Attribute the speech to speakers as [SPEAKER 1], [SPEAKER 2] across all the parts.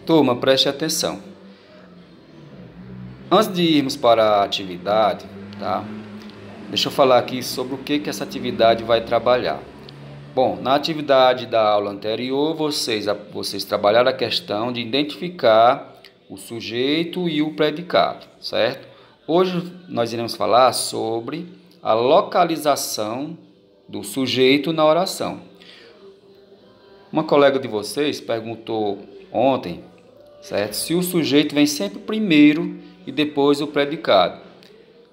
[SPEAKER 1] Turma, preste atenção. Antes de irmos para a atividade, tá? Deixa eu falar aqui sobre o que essa atividade vai trabalhar. Bom, na atividade da aula anterior, vocês trabalharam a questão de identificar o sujeito e o predicado, certo? Hoje nós iremos falar sobre a localização do sujeito na oração. Uma colega de vocês perguntou ontem, certo? Se o sujeito vem sempre primeiro e depois o predicado,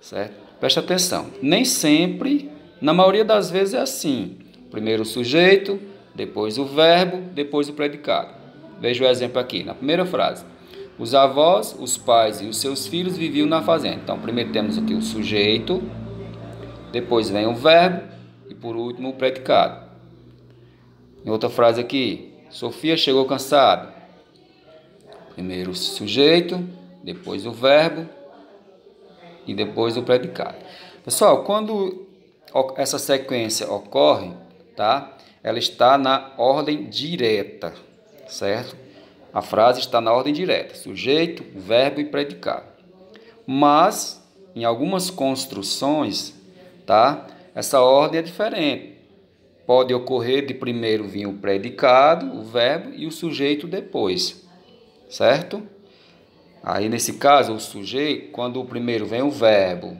[SPEAKER 1] certo? Preste atenção, nem sempre, na maioria das vezes é assim. Primeiro o sujeito, depois o verbo, depois o predicado. Veja o exemplo aqui, na primeira frase. Os avós, os pais e os seus filhos viviam na fazenda. Então, primeiro temos aqui o sujeito, depois vem o verbo e por último o predicado. Em outra frase aqui, Sofia chegou cansada. Primeiro o sujeito, depois o verbo e depois o predicado. Pessoal, quando essa sequência ocorre, tá? Ela está na ordem direta, certo? A frase está na ordem direta, sujeito, verbo e predicado. Mas, em algumas construções, tá? Essa ordem é diferente. Pode ocorrer de primeiro vir o predicado, o verbo e o sujeito depois, certo? Aí, nesse caso, o sujeito, quando o primeiro vem o verbo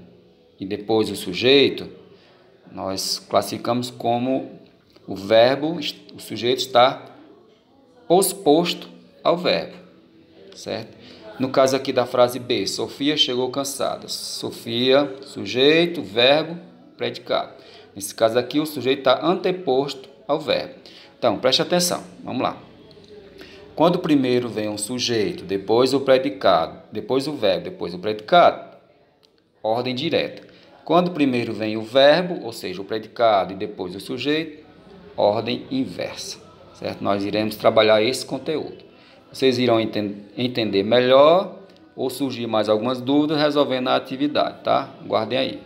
[SPEAKER 1] e depois o sujeito, nós classificamos como o verbo, o sujeito está posposto ao verbo, certo? No caso aqui da frase B, Sofia chegou cansada. Sofia, sujeito, verbo, predicado. Nesse caso aqui, o sujeito está anteposto ao verbo. Então, preste atenção, vamos lá. Quando primeiro vem um sujeito, depois o predicado, depois o verbo, depois o predicado, ordem direta. Quando primeiro vem o verbo, ou seja, o predicado e depois o sujeito, ordem inversa, certo? Nós iremos trabalhar esse conteúdo. Vocês irão entender melhor ou surgir mais algumas dúvidas resolvendo a atividade, tá? Guardem aí.